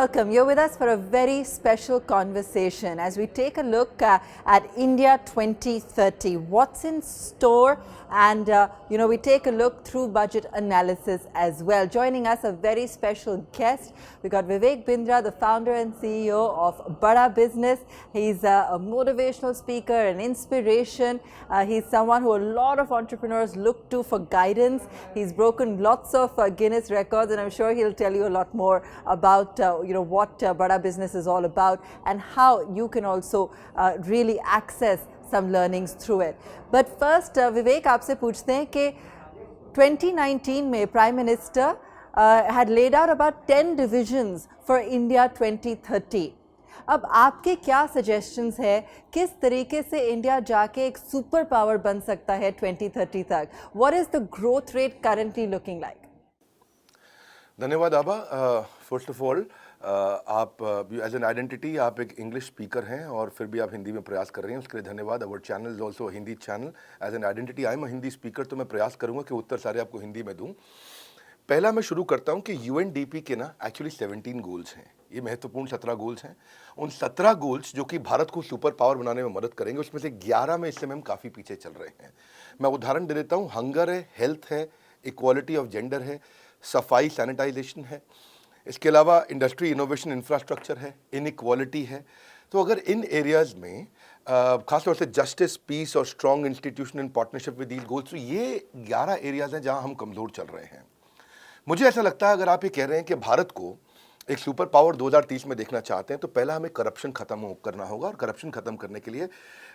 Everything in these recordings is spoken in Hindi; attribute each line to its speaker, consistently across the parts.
Speaker 1: welcome. You're with us for a very special conversation as we take a look at India 2030. What's in store? And, we take a look through budget analysis as well. Joining us, a very special guest. We got Vivek Bindra, the founder and CEO of Bada Business. He's a motivational speaker, an inspiration. He's someone who a lot of entrepreneurs look to for guidance. He's broken lots of Guinness records, and I'm sure he'll tell you a lot more about what Bada Business is all about and how you can also really access some learnings through it. But first, Vivek, आपसे पूछते हैं कि 2019 में Prime Minister had laid out about 10 divisions for India 2030. अब आपके क्या suggestions है किस तरीके से इंडिया जाके एक सुपर पावर बन सकता है 2030 तक? What is the growth rate currently looking like?
Speaker 2: धन्यवाद आबा। फर्स्ट ऑफ ऑल आप एज एन आइडेंटिटी आप एक इंग्लिश स्पीकर हैं और फिर भी आप हिंदी में प्रयास कर रहे हैं, उसके लिए धन्यवाद। Our channel is also Hindi channel. As an identity I am Hindi speaker, तो मैं प्रयास करूंगा कि उत्तर सारे आपको हिंदी में दूं। पहला मैं शुरू करता हूं कि यूएनडीपी के ना एक्चुअली 17 गोल्स हैं। ये महत्वपूर्ण 17 गोल्स हैं। उन 17 गोल्स जो कि भारत को सुपर पावर बनाने में मदद करेंगे, उसमें से 11 में इस समय हम काफ़ी पीछे चल रहे हैं। मैं उदाहरण दे देता हूँ। हंगर है, हेल्थ है, इक्वालिटी ऑफ जेंडर है, सफाई सैनिटाइजेशन है, इसके अलावा इंडस्ट्री इनोवेशन इंफ्रास्ट्रक्चर है, इनइक्वालिटी है। तो अगर इन एरियाज़ में खासतौर से जस्टिस, पीस और strong institution in partnership with these goals, तो ये 11 एरियाज़ हैं जहां हम कमज़ोर चल रहे हैं। मुझे ऐसा लगता है अगर आप ये कह रहे हैं कि भारत को एक सुपर पावर 2030 में देखना चाहते हैं, तो पहला हमें करप्शन खत्म करना होगा। और करप्शन खत्म करने के लिए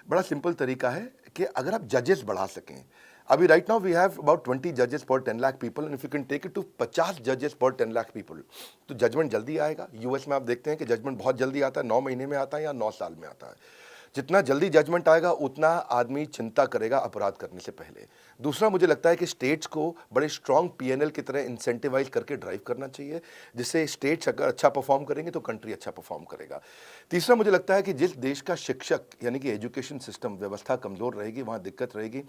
Speaker 2: बड़ा सिंपल तरीका है कि अगर आप जजेस बढ़ा सकें। अभी right now we have about 20 जजेस per 10 lakh people, and if you can take it to 50 जजेस पर 10 लाख पीपल, तो जजमेंट जल्दी आएगा। यूएस में आप देखते हैं कि जजमेंट बहुत जल्दी आता है, 9 महीने में आता है या 9 साल में आता है। जितना जल्दी जजमेंट आएगा उतना आदमी चिंता करेगा अपराध करने से पहले। दूसरा, मुझे लगता है कि स्टेट्स को बड़े स्ट्रॉन्ग पीएनएल की तरह इंसेंटिवाइज करके ड्राइव करना चाहिए, जिससे स्टेट्स अगर अच्छा परफॉर्म करेंगे तो कंट्री अच्छा परफॉर्म करेगा। तीसरा, मुझे लगता है कि जिस देश का शिक्षक यानी कि एजुकेशन सिस्टम व्यवस्था कमज़ोर रहेगी, वहाँ दिक्कत रहेगी।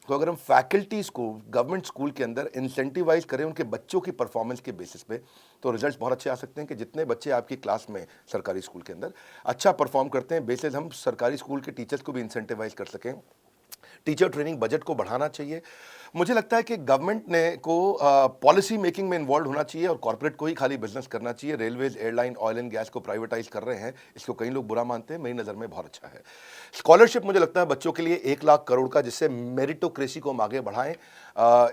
Speaker 2: तो अगर हम फैकल्टीज़ को गवर्नमेंट स्कूल के अंदर इंसेंटिवाइज करें उनके बच्चों की परफॉर्मेंस के बेसिस पे, तो रिजल्ट्स बहुत अच्छे आ सकते हैं। कि जितने बच्चे आपकी क्लास में सरकारी स्कूल के अंदर अच्छा परफॉर्म करते हैं, बेसिस हम सरकारी स्कूल के टीचर्स को भी इंसेंटिवाइज कर सकें। टीचर ट्रेनिंग बजट को बढ़ाना चाहिए। मुझे लगता है कि गवर्नमेंट ने को पॉलिसी मेकिंग में इन्वॉल्व होना चाहिए और कॉर्पोरेट को ही खाली बिजनेस करना चाहिए। Railways, airline, oil and gas को प्राइवेटाइज कर रहे हैं, इसको कई लोग बुरा मानते हैं, मेरी नज़र में बहुत अच्छा है। स्कॉलरशिप मुझे लगता है बच्चों के लिए 1 लाख करोड़ का, जिससे मेरिटोक्रेसी को हम आगे बढ़ाएं।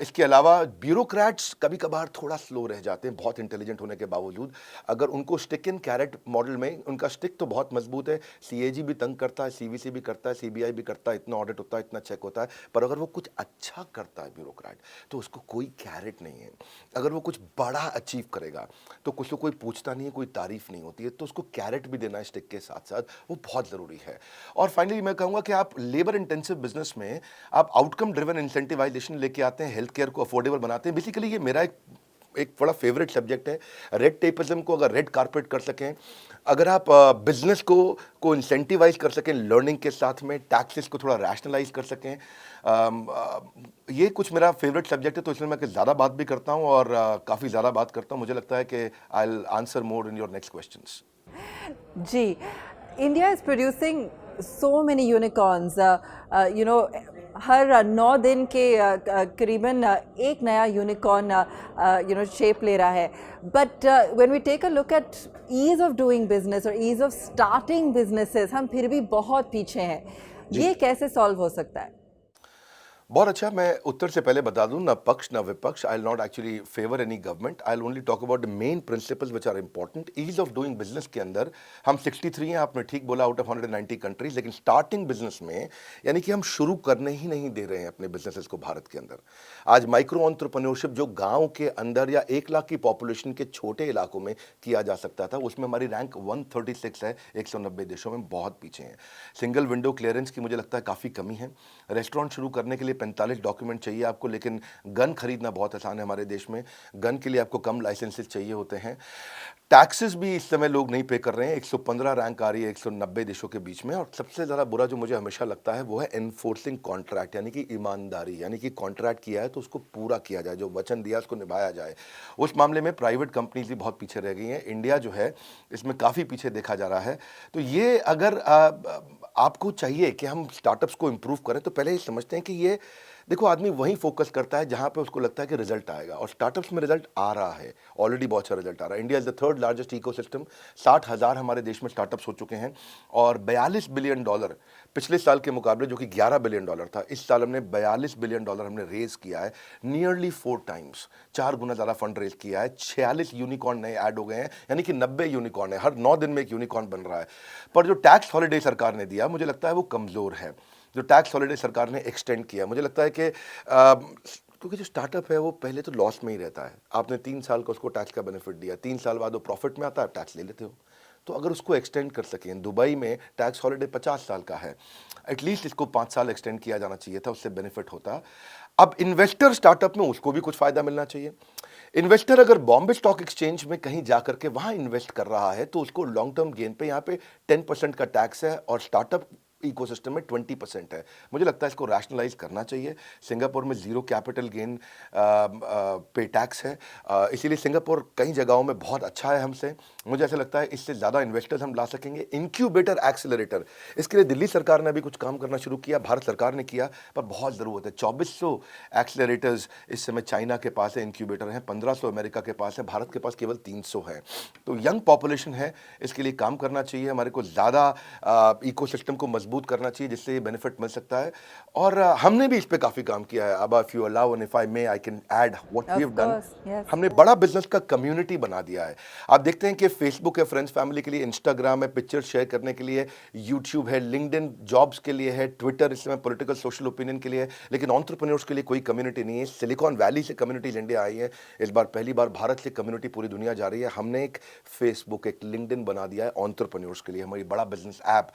Speaker 2: इसके अलावा ब्यूरोक्रेट्स कभी कभार थोड़ा स्लो रह जाते हैं, बहुत इंटेलिजेंट होने के बावजूद। अगर उनको स्टिक इन कैरेट मॉडल में, उनका स्टिक तो बहुत मजबूत है, सीएजी भी तंग करता है, सीवीसी भी करता है, सीबीआई भी करता है, इतना ऑडिट होता है, इतना चेक होता है, पर अगर वो कुछ अच्छा करता है ब्यूरोक्रेट, तो उसको कोई कैरेट नहीं है। अगर वो कुछ बड़ा अचीव करेगा तो कुछ तो कोई पूछता नहीं है, कोई तारीफ नहीं होती है, तो उसको कैरेट भी देना है स्टिक के साथ साथ, वो बहुत ज़रूरी है। और फाइनली मैं कहूँगा कि आप लेबर इंटेंसिव बिजनेस में आप आउटकम ड्रिवन इंसेंटिवाइजेशन लेके आते हैं, हेल्थ केयर को अफोर्डेबल बनाते हैं। बेसिकली ये मेरा एक बड़ा फेवरेट सब्जेक्ट है। रेड टेपिज्म को अगर रेड कारपेट कर सकें, अगर आप बिजनेस को इंसेंटिवाइज कर सकें लर्निंग के साथ में, टैक्सेस को थोड़ा रैशनलाइज कर सकें, ये कुछ मेरा फेवरेट सब्जेक्ट है। तो इसमें मैं ज़्यादा बात भी करता हूँ और काफ़ी ज़्यादा बात करता हूँ। मुझे लगता है कि I will answer more in your next questions.
Speaker 1: जी, India is producing so many unicorns. हर 9 दिन के करीबन एक नया यूनिकॉर्न शेप ले रहा है। But when we take a look at ease of doing business और ईज ऑफ स्टार्टिंग बिजनेसेस, हम फिर भी बहुत पीछे हैं। ये कैसे सॉल्व हो सकता है?
Speaker 2: बहुत अच्छा। मैं उत्तर से पहले बता दूं, ना पक्ष ना विपक्ष। I will not actually favour any government, I will only talk about the main principles which are important. Ease of doing business के अंदर हम 63 हैं, आपने ठीक बोला, आउट ऑफ 190 कंट्रीज। लेकिन स्टार्टिंग बिजनेस में यानी कि हम शुरू करने ही नहीं दे रहे हैं अपने बिजनेसेस को भारत के अंदर। आज माइक्रो एंटरप्रेन्योरशिप जो गाँव के अंदर या 1 लाख की पॉपुलेशन के छोटे इलाकों में किया जा सकता था, उसमें हमारी रैंक 136 है, 190 देशों में, बहुत पीछे हैं। सिंगल विंडो क्लियरेंस की मुझे लगता है काफ़ी कमी है। रेस्टोरेंट शुरू करने के लिए 45 डॉक्यूमेंट चाहिए आपको, लेकिन गन खरीदना बहुत आसान है हमारे देश में। गन के लिए आपको कम लाइसेंसेस चाहिए होते हैं। टैक्सेस भी इस समय लोग नहीं पे कर रहे हैं। 115 रैंक आ रही है 190 देशों के बीच में। और सबसे ज़्यादा बुरा जो मुझे हमेशा लगता है वो है एनफोर्सिंग कॉन्ट्रैक्ट, यानी कि ईमानदारी, यानी कि कॉन्ट्रैक्ट किया है तो उसको पूरा किया जाए, जो वचन दिया उसको निभाया जाए। उस मामले में प्राइवेट कंपनीज भी बहुत पीछे रह गई हैं। इंडिया जो है इसमें काफ़ी पीछे देखा जा रहा है। तो ये अगर आपको चाहिए कि हम स्टार्टअप्स को इम्प्रूव करें तो पहले ये समझते हैं कि ये देखो, आदमी वहीं फोकस करता है जहां पे उसको लगता है कि रिजल्ट आएगा, और स्टार्टअप्स में रिजल्ट आ रहा है, ऑलरेडी बहुत अच्छा रिजल्ट आ रहा है। India is the third largest ecosystem. 60,000 हमारे देश में स्टार्टअप्स हो चुके हैं और $42 बिलियन पिछले साल के मुकाबले, जो कि $11 बिलियन था, इस साल हमने $42 बिलियन हमने रेज किया है, नियरली 4 टाइम्स, 4 गुना ज़्यादा फंड रेज किया है। 46 यूनिकॉर्न नए ऐड हो गए हैं, यानी कि 90 यूनिकॉर्न है, हर 9 दिन में एक यूनिकॉर्न बन रहा है। पर जो टैक्स हॉलिडे सरकार ने दिया, मुझे लगता है वो कमज़ोर है। जो टैक्स हॉलिडे सरकार ने एक्सटेंड किया, मुझे लगता है कि क्योंकि जो स्टार्टअप है वो पहले तो लॉस में ही रहता है। आपने 3 साल का उसको टैक्स का बेनिफिट दिया, 3 साल बाद वो प्रॉफिट में आता है, टैक्स ले लेते हो। तो अगर उसको एक्सटेंड कर सकें, दुबई में टैक्स हॉलिडे 50 साल का है, एटलीस्ट इसको 5 साल एक्सटेंड किया जाना चाहिए था, उससे बेनिफिट होता। अब इन्वेस्टर स्टार्टअप में, उसको भी कुछ फायदा मिलना चाहिए। इन्वेस्टर अगर बॉम्बे स्टॉक एक्सचेंज में कहीं जाकर के वहां इन्वेस्ट कर रहा है तो उसको लॉन्ग टर्म गेन पे यहाँ पे 10% का टैक्स है और स्टार्टअप इकोसिस्टम में 20% है। मुझे लगता है इसको रैशनलाइज करना चाहिए। सिंगापुर में जीरो कैपिटल गेन पे टैक्स है, इसीलिए सिंगापुर कई जगहों में बहुत अच्छा है हमसे। मुझे ऐसा लगता है इससे ज़्यादा इन्वेस्टर्स हम ला सकेंगे। इंक्यूबेटर एक्सेलरेटर, इसके लिए दिल्ली सरकार ने अभी कुछ काम करना शुरू किया, भारत सरकार ने किया, पर बहुत ज़रूरत है। 2400 एक्सेलरेटर्स इस समय चाइना के पास है, इंक्यूबेटर हैं, 1500 अमेरिका के पास है, भारत के पास केवल 300 है। तो यंग पॉपुलेशन है, इसके लिए काम करना चाहिए। हमारे को ज़्यादा इकोसिस्टम को मजबूत करना चाहिए, जिससे ये बेनिफिट मिल सकता है। और हमने भी इस पे काफ़ी काम किया है। अब if you allow and if I may I can add what we have done. हमने बड़ा बिजनेस का कम्युनिटी बना दिया है। आप देखते हैं कि फेसबुक है फ्रेंड्स फैमिली के लिए, इंस्टाग्राम है पिक्चर शेयर करने के लिए, यूट्यूब है, लिंक्डइन जॉब्स के लिए है, ट्विटर इस समय पॉलिटिकल सोशल ओपिनियन के लिए है, लेकिन एंटरप्रेन्योर्स के लिए कोई कम्युनिटी नहीं है। सिलिकॉन वैली से कम्युनिटीज इंडिया आई है, इस बार पहली बार भारत से कम्युनिटी पूरी दुनिया जा रही है। हमने एक फेसबुक, एक लिंक्डइन बना दिया है एंटरप्रेन्योर्स के लिए। हमारी बड़ा बिजनेस ऐप,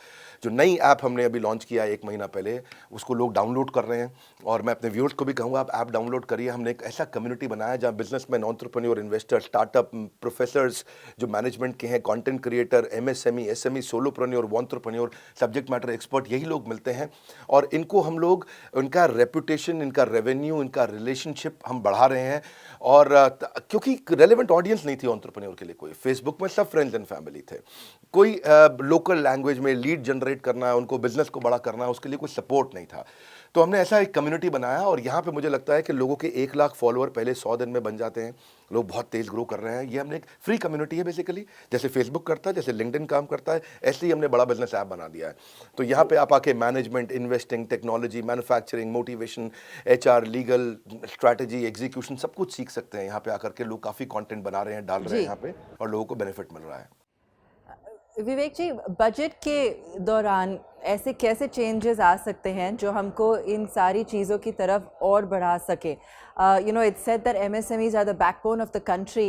Speaker 2: जो नई ऐप हमने अभी लॉन्च किया है 1 महीना पहले, उसको लोग डाउनलोड कर रहे हैं। और मैं अपने व्यूअर्स को भी कहूँगा, आप ऐप डाउनलोड करिए। हमने एक ऐसा कम्युनिटी बनाया जहाँ businessman, entrepreneur, investor, startup, professors जो मैनेजमेंट के हैं, content creator, MSME, SME, solopreneur, entrepreneur, subject matter expert, यही लोग मिलते हैं। और इनको हम लोग, इनका रेपुटेशन, इनका रेवेन्यू, इनका रिलेशनशिप हम बढ़ा रहे हैं। और क्योंकि रेलेवेंट ऑडियंस नहीं थी एंटरप्रेन्योर के लिए कोई, फेसबुक में सब फ्रेंड्स एंड फैमिली थे। कोई लोकल लैंग्वेज में लीड जनरेट करना है, उनको बिजनेस को बड़ा करना है, उसके लिए कोई सपोर्ट नहीं था। तो हमने ऐसा एक कम्युनिटी बनाया और यहाँ पे मुझे लगता है कि लोगों के 1 लाख फॉलोअर पहले 100 दिन में बन जाते हैं। लोग बहुत तेज ग्रो कर रहे हैं। ये हमने एक फ्री कम्युनिटी है बेसिकली, जैसे फेसबुक करता है, जैसे लिंक्डइन काम करता है, ऐसे ही हमने बड़ा बिजनेस ऐप बना दिया है। तो यहाँ पे आप आके management, investing, technology, manufacturing, motivation, HR, legal, strategy, execution, सब कुछ सीख सकते हैं। यहाँ पे आकर के लोग काफ़ी कॉन्टेंट बना रहे हैं, डाल रहे हैं यहाँ पे, और लोगों को बेनिफिट मिल रहा है।
Speaker 1: विवेक जी, बजट के दौरान ऐसे कैसे चेंजेस आ सकते हैं जो हमको इन सारी चीज़ों की तरफ और बढ़ा सके? You know, it's said that MSMEs are the backbone of the country.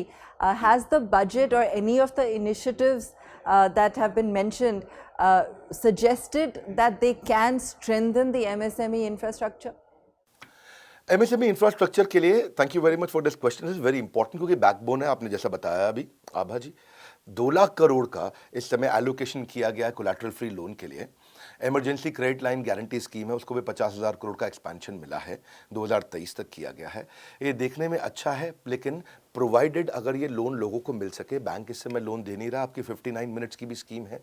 Speaker 1: Has the budget or any of the initiatives that have been mentioned suggested that they can strengthen the MSME infrastructure?
Speaker 2: MSME infrastructure के लिए thank you very much for this question, is very important, क्योंकि बैकबोन है। आपने जैसा बताया अभी आभा जी, 2 लाख करोड़ का इस समय एलोकेशन किया गया है कोलैटरल फ्री लोन के लिए। Emergency credit line guarantee scheme है, उसको भी 50,000 करोड़ का एक्सपेंशन मिला है, 2023 तक किया गया है। ये देखने में अच्छा है, लेकिन प्रोवाइडेड अगर ये लोन लोगों को मिल सके। बैंक इस समय लोन दे नहीं रहा। आपकी 59 मिनट्स की भी स्कीम है।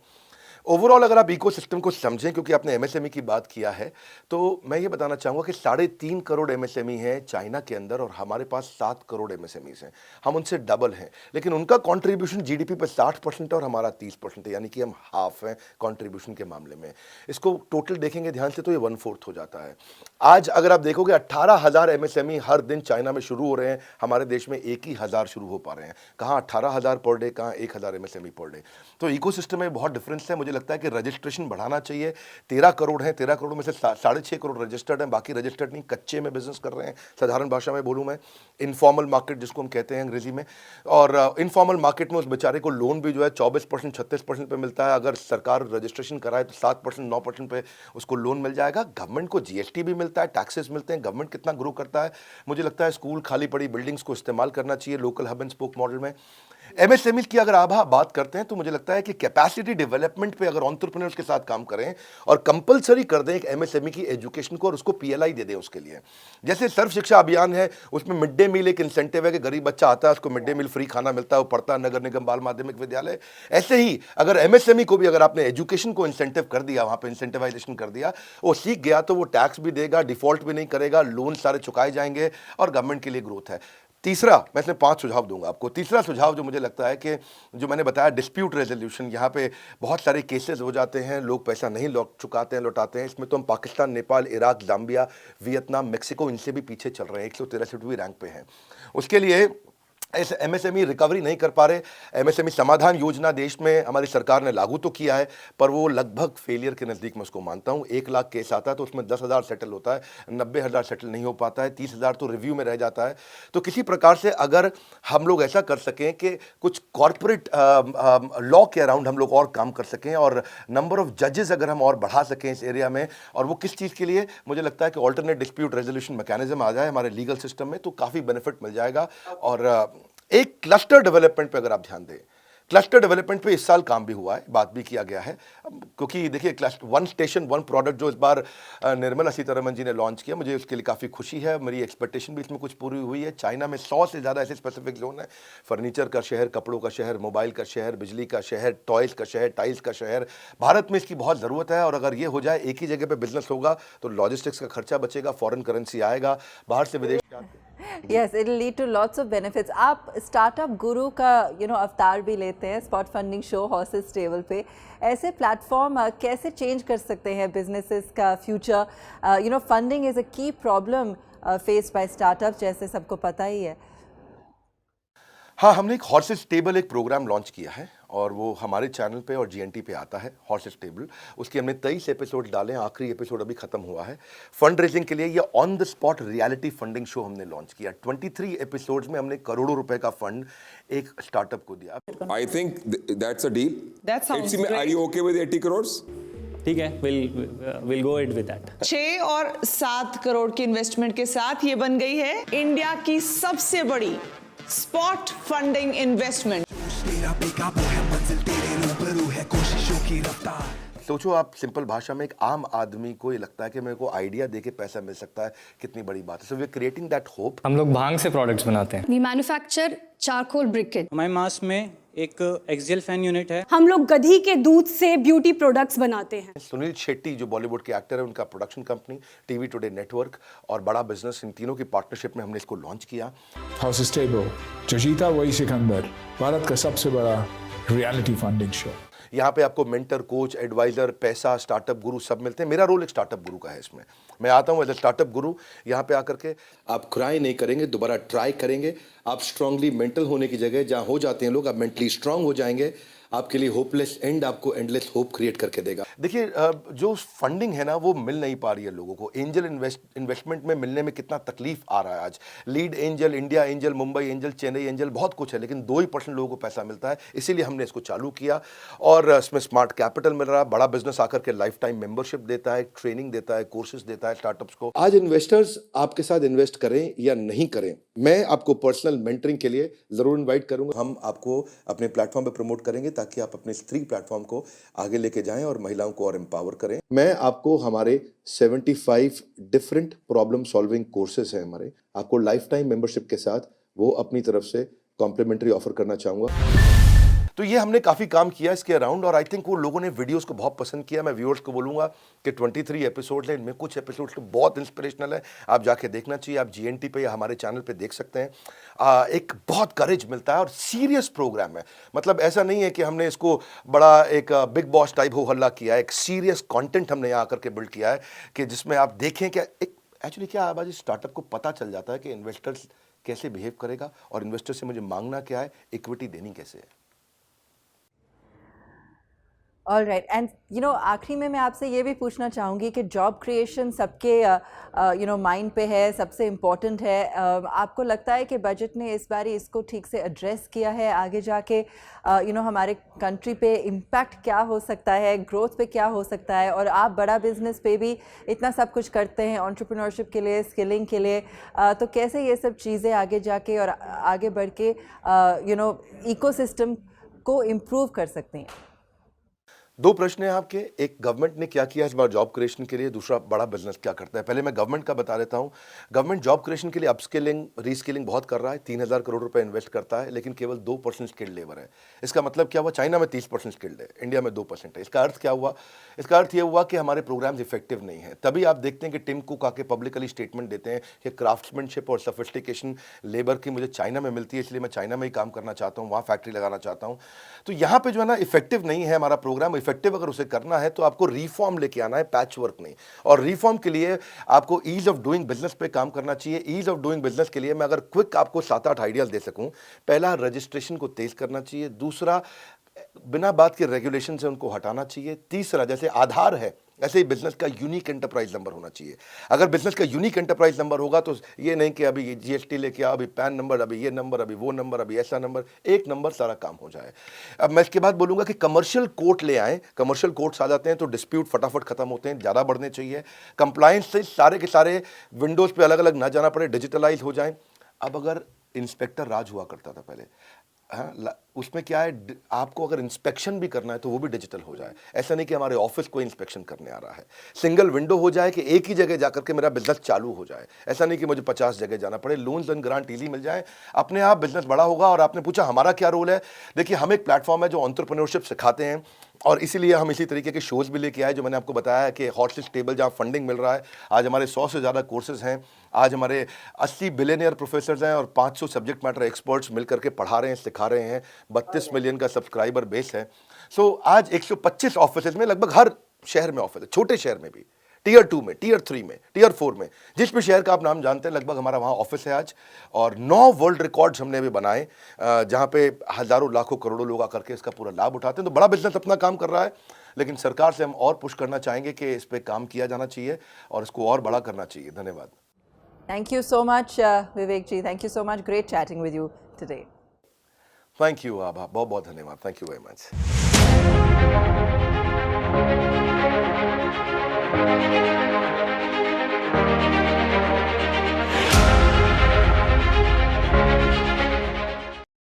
Speaker 2: ओवरऑल अगर आप इकोसिस्टम को समझें, क्योंकि आपने एमएसएमई की बात किया है, तो मैं ये बताना चाहूँगा कि 3.5 करोड़ एमएसएमई है चाइना के अंदर और हमारे पास 7 करोड़ एमएसएमईज हैं। हम उनसे डबल हैं, लेकिन उनका कंट्रीब्यूशन जीडीपी पर 60% है और हमारा 30% है, यानी कि हम हाफ हैं कंट्रीब्यूशन के मामले में। इसको टोटल देखेंगे ध्यान से तो ये 1/4 हो जाता है। आज अगर आप देखोगे 18,000 एमएसएमई हर दिन चाइना में शुरू हो रहे हैं, हमारे देश में 1,000 शुरू हो पा रहे हैं। कहाँ 18,000 पर डे, कहाँ 1,000 एमएसएमई पर डे। तो इकोसिस्टम में बहुत डिफरेंस है। मुझे मुझे लगता है कि रजिस्ट्रेशन बढ़ाना चाहिए। 13 करोड़ हैं, 13 करोड़ में से 6.5 करोड़ रजिस्टर्ड हैं, बाकी रजिस्टर्ड नहीं, कच्चे में बिजनेस कर रहे हैं। साधारण भाषा में बोलूँ मैं, इनफॉर्मल मार्केट जिसको हम कहते हैं अंग्रेजी में। और इनफॉर्मल मार्केट में उस बेचारे को लोन भी जो है 24% 36% पे मिलता है। अगर सरकार रजिस्ट्रेशन कराए तो 7% 9% पे उसको लोन मिल जाएगा। गवर्नमेंट को जीएसटी भी मिलता है, टैक्सेस मिलते हैं। गवर्नमेंट कितना ग्रो करता है। मुझे लगता है स्कूल, खाली पड़ी बिल्डिंग्स को इस्तेमाल करना चाहिए local hub and spoke model में। एमएसएमई की अगर आप बात करते हैं तो मुझे लगता है कि कैपेसिटी डेवलपमेंट पे अगर एंटरप्रेन्योर्स के साथ काम करें और कंपलसरी कर दें एक एमएसएमई की एजुकेशन को और उसको पीएलआई दे दें उसके लिए। जैसे सर्व शिक्षा अभियान है, उसमें मिड डे मील एक इंसेंटिव है कि गरीब बच्चा आता है उसको मिड डे मील फ्री खाना मिलता है, वो पढ़ता है नगर निगम बाल माध्यमिक विद्यालय। ऐसे ही अगर एमएसएमई को भी अगर आपने एजुकेशन को इंसेंटिव कर दिया, वहां पे इंसेंटिवाइजेशन कर दिया, वो सीख गया तो वो टैक्स भी देगा, डिफॉल्ट भी नहीं करेगा, लोन सारे चुकाए जाएंगे और गवर्नमेंट के लिए ग्रोथ है। तीसरा, मैं इसमें 5 सुझाव दूंगा आपको। तीसरा सुझाव जो मुझे लगता है कि जो मैंने बताया डिस्प्यूट रेजोल्यूशन, यहाँ पे बहुत सारे केसेस हो जाते हैं, लोग पैसा नहीं चुकाते हैं, लौटाते हैं। इसमें तो हम Pakistan, Nepal, Iraq, Zambia, Vietnam, Mexico, इनसे भी पीछे चल रहे हैं, 163वीं रैंक पे हैं। उसके लिए ऐसे एमएसएमई रिकवरी नहीं कर पा रहे। एमएसएमई समाधान योजना देश में हमारी सरकार ने लागू तो किया है, पर वो लगभग फेलियर के नज़दीक मैं उसको मानता हूँ। 1 लाख केस आता है तो उसमें 10,000 सेटल होता है, 90,000 सेटल नहीं हो पाता है, 30,000 तो रिव्यू में रह जाता है। तो किसी प्रकार से अगर हम लोग ऐसा कर सकें कि कुछ कॉरपोरेट लॉ के अराउंड हम लोग और काम कर सकें और नंबर ऑफ जजेस अगर हम और बढ़ा सकें इस एरिया में, और वो किस चीज़ के लिए, मुझे लगता है कि ऑल्टरनेट डिस्प्यूट रेजोल्यूशन मैकेनिज्म आ जाए हमारे लीगल सिस्टम में तो काफ़ी बेनिफिट मिल जाएगा। और एक क्लस्टर डेवलपमेंट पे अगर आप ध्यान दें, क्लस्टर डेवलपमेंट पे इस साल काम भी हुआ है, बात भी किया गया है। क्योंकि देखिए cluster one station one product जो इस बार निर्मला सीतारमण जी ने लॉन्च किया, मुझे उसके लिए काफ़ी खुशी है। मेरी एक्सपेक्टेशन भी इसमें कुछ पूरी हुई है। चाइना में 100 से ज़्यादा ऐसे स्पेसिफिक जोन है, फर्नीचर का शहर, कपड़ों का शहर, मोबाइल का शहर, बिजली का शहर, टॉयज़ का शहर, टाइल्स का शहर। भारत में इसकी बहुत ज़रूरत है और अगर ये हो जाए, एक ही जगह पर बिजनेस होगा तो लॉजिस्टिक्स का खर्चा बचेगा, फॉरेन करेंसी आएगा, बाहर से विदेश।
Speaker 1: Yes, it'll lead to lots of benefits. आप स्टार्टअप गुरु का अवतार भी लेते हैं spot funding show horses table पे। ऐसे प्लेटफॉर्म कैसे चेंज कर सकते हैं बिजनेसेस का फ्यूचर? फंडिंग इज अ की प्रॉब्लम फेस्ड बाय स्टार्टअप्स, जैसे सबको पता ही है।
Speaker 2: हाँ, हमने एक हॉर्सेस टेबल एक प्रोग्राम लॉन्च किया है और वो हमारे चैनल पे और जीएनटी पे आता है, हॉर्सेस टेबल। उसके हमने 23 एपिसोड डाले हैं, आखिरी एपिसोड अभी खत्म हुआ है। फंड रेजिंग के लिए ये on the spot reality funding show हमने लॉन्च किया। 23 एपिसोड्स में हमने करोड़ों रुपए का फंड एक स्टार्टअप को दिया।
Speaker 3: I think that's a deal.
Speaker 4: That sounds
Speaker 3: Ipsy,
Speaker 4: great.
Speaker 3: Are you okay with 80 crores?
Speaker 5: ठीक है, we'll go ahead with that.
Speaker 4: 6 और 7 करोड़ की इन्वेस्टमेंट के साथ ये बन गई है इंडिया की सबसे बड़ी स्पॉट फंडिंग इन्वेस्टमेंट।
Speaker 2: सोचो आप, सिंपल भाषा में एक आम आदमी को ये लगता है कि मेरे को आइडिया देके पैसा मिल सकता है, कितनी बड़ी बात है। So we are creating that hope.
Speaker 5: हम लोग भांग से प्रोडक्ट्स बनाते हैं।
Speaker 6: We manufacture charcoal briquette.
Speaker 7: हमारे मास में एक एक्सजेल फैन यूनिट है।
Speaker 6: हम लोग गधी के दूध से ब्यूटी प्रोडक्ट्स बनाते हैं।
Speaker 2: सुनील शेट्टी जो बॉलीवुड के एक्टर है, उनका production company TV today network और बड़ा बिजनेस, इन तीनों की पार्टनरशिप में हमने इसको लॉन्च किया।
Speaker 8: हॉर्सेस टेबल, जो जीता वही सिकंदर, भारत का सबसे बड़ा रियलिटी फंडिंग शो।
Speaker 2: यहाँ पे आपको मेंटर, कोच, एडवाइजर, पैसा, स्टार्टअप गुरु सब मिलते हैं। मेरा रोल एक स्टार्टअप गुरु का है इसमें। मैं आता हूँ एज ए स्टार्टअप गुरु, यहाँ पे आकर के आप क्राई नहीं करेंगे, दोबारा ट्राई करेंगे। आप स्ट्रांगली मेंटल होने की जगह जहाँ हो जाते हैं लोग, आप मेंटली स्ट्रांग हो जाएंगे। आपके लिए होपलेस एंड आपको एंडलेस होप क्रिएट करके देगा। देखिए जो फंडिंग है ना, वो मिल नहीं पा रही है लोगों को। एंजल इन्वेस्टमेंट में मिलने में कितना तकलीफ आ रहा है आज। Lead angel, India angel, Mumbai angel, Chennai angel, बहुत कुछ है, लेकिन 2% लोगों को पैसा मिलता है। इसीलिए हमने इसको चालू किया और इसमें स्मार्ट कैपिटल मिल रहा है। बड़ा बिजनेस आकर के लाइफ टाइम मेंबरशिप देता है, ट्रेनिंग देता है, कोर्सेज देता है स्टार्टअप्स को। आज इन्वेस्टर्स आपके साथ इन्वेस्ट करें या नहीं करें, मैं आपको पर्सनल मेंटरिंग के लिए जरूर इन्वाइट करूंगा। हम आपको अपने प्लेटफॉर्म पे प्रमोट करेंगे ताकि आप अपने स्त्री प्लेटफॉर्म को आगे लेके जाएं और महिलाओं को और एम्पावर करें। मैं आपको हमारे 75 डिफरेंट प्रॉब्लम सॉल्विंग कोर्सेज हैं हमारे, आपको लाइफ टाइम मेंबरशिप के साथ वो अपनी तरफ से कॉम्प्लीमेंट्री ऑफर करना चाहूंगा। तो ये हमने काफ़ी काम किया इसके अराउंड और आई थिंक वो लोगों ने वीडियोस को बहुत पसंद किया। मैं व्यूअर्स को बोलूँगा कि 23 एपिसोड हैं, इनमें कुछ एपिसोड्स तो बहुत इंस्पिरेशनल है, आप जाके देखना चाहिए। आप जीएनटी पे या हमारे चैनल पे देख सकते हैं। एक बहुत करेज मिलता है और सीरियस प्रोग्राम है। मतलब ऐसा नहीं है कि हमने इसको बड़ा एक बिग बॉस टाइप हो हल्ला किया है। एक सीरियस कॉन्टेंट हमने यहाँ आकर के बिल्ड किया है कि जिसमें आप देखें कि एक एक्चुअली क्या है, आज स्टार्टअप को पता चल जाता है कि इन्वेस्टर्स कैसे बिहेव करेगा और इन्वेस्टर से मुझे मांगना क्या है, इक्विटी देनी कैसे है।
Speaker 1: ऑल राइट एंड आखिरी में मैं आपसे ये भी पूछना चाहूँगी कि जॉब क्रिएशन सबके माइंड पे है, सबसे इम्पोर्टेंट है। आपको लगता है कि बजट ने इस बारी इसको ठीक से एड्रेस किया है? आगे जाके हमारे कंट्री पे इम्पैक्ट क्या हो सकता है, ग्रोथ पे क्या हो सकता है? और आप बड़ा बिजनेस पे भी इतना सब कुछ करते हैं एंटरप्रेन्योरशिप के लिए, स्किलिंग के लिए, तो कैसे ये सब चीज़ें आगे जाके और आगे बढ़ के इकोसिस्टम को इम्प्रूव कर सकती हैं?
Speaker 2: दो प्रश्न हैं आपके। एक, गवर्नमेंट ने क्या किया इस बार जॉब क्रिएशन के लिए, दूसरा बड़ा बिजनेस क्या करता है। पहले मैं गवर्नमेंट का बता देता हूं। गवर्नमेंट जॉब क्रिएशन के लिए अपस्किलिंग, रीस्किलिंग बहुत कर रहा है। 3,000 करोड़ रुपए इन्वेस्ट करता है, लेकिन केवल 2% स्किल्ड लेबर है। इसका मतलब क्या हुआ? चाइना में 30% स्किल्ड है, इंडिया में 2% है। इसका अर्थ क्या हुआ? इसका अर्थ यह हुआ कि हमारे प्रोग्राम्स इफेक्टिव नहीं है। तभी आप देखते हैं कि टिम कुक आके पब्लिकली स्टेटमेंट देते हैं कि क्राफ्ट्समैनशिप और सोफिस्टिकेशन लेबर की मुझे चाइना में मिलती है, इसलिए मैं चाइना में ही काम करना चाहता हूँ, वहाँ फैक्ट्री लगाना चाहता हूँ। तो यहाँ पे जो है ना, इफेक्टिव नहीं है हमारा प्रोग्राम। इफेक्टिव अगर उसे करना है तो आपको रिफॉर्म लेके आना है, पैच वर्क नहीं। और रिफॉर्म के लिए आपको ईज ऑफ डूइंग बिजनेस पे काम करना चाहिए। ईज ऑफ डूइंग बिजनेस के लिए मैं अगर क्विक आपको 7-8 आइडियाज दे सकूं, पहला, रजिस्ट्रेशन को तेज करना चाहिए। दूसरा, बिना बात के रेगुलेशन से उनको हटाना चाहिए। तीसरा, जैसे आधार है ऐसे ही बिजनेस का यूनिक एंटरप्राइज नंबर होना चाहिए। अगर बिजनेस का यूनिक एंटरप्राइज नंबर होगा तो ये नहीं कि अभी जीएसटी लेके आ, अभी पैन नंबर, अभी ये नंबर, अभी वो नंबर, अभी ऐसा नंबर, एक नंबर सारा काम हो जाए। अब मैं इसके बाद बोलूंगा कि कमर्शियल कोर्ट ले आएं। कमर्शियल कोर्ट्स आ जाते हैं तो डिस्प्यूट फटाफट खत्म होते हैं, ज़्यादा बढ़ने चाहिए। कंप्लायंस से सारे के सारे विंडोज़ पे अलग अलग ना जाना पड़े, डिजिटलाइज हो जाएं। अब अगर इंस्पेक्टर राज हुआ करता था पहले, हाँ, उसमें क्या है, आपको अगर इंस्पेक्शन भी करना है तो वो भी डिजिटल हो जाए। ऐसा नहीं कि हमारे ऑफिस को इंस्पेक्शन करने आ रहा है। सिंगल विंडो हो जाए कि एक ही जगह जाकर के मेरा बिजनेस चालू हो जाए। ऐसा नहीं कि मुझे 50 जगह जाना पड़े। लोन्स एंड ग्रांट इजी मिल जाए, अपने आप बिजनेस बड़ा होगा। और आपने पूछा हमारा क्या रोल है। देखिए, हम एक प्लेटफॉर्म है जो एंटरप्रेन्योरशिप सिखाते हैं, और इसीलिए हम इसी तरीके के शोज भी लेके आए, जो मैंने आपको बताया है कि हॉर्सेस टेबल जहाँ फंडिंग मिल रहा है। आज हमारे 100 से ज़्यादा कोर्सेज हैं। आज हमारे 80 बिलियनियर प्रोफेसर्स हैं और 500 सब्जेक्ट मैटर एक्सपर्ट्स मिलकर के पढ़ा रहे हैं, सिखा रहे हैं। 32 मिलियन का सब्सक्राइबर बेस है। सो आज 125 ऑफिस में, लगभग हर शहर में ऑफिस है, छोटे शहर में भी, टियर 2 में, टियर 3 में, टियर 4 में, जिस भी शहर का आप नाम जानते हैं, लगभग हमारा वहाँ ऑफिस है आज। और 9 वर्ल्ड रिकॉर्ड्स हमने भी बनाए, जहाँ पे हज़ारों लाखों करोड़ों लोग आकर के इसका पूरा लाभ उठाते हैं। तो बड़ा बिजनेस अपना काम कर रहा है, लेकिन सरकार से हम और पुश करना चाहेंगे कि इस पर काम किया जाना चाहिए और इसको और बड़ा करना चाहिए। धन्यवाद।
Speaker 1: Thank you so much, Vivek ji. Thank you so much. Great chatting with you today.
Speaker 2: Thank you Abha, बहुत बहुत धन्यवाद। Thank you very much.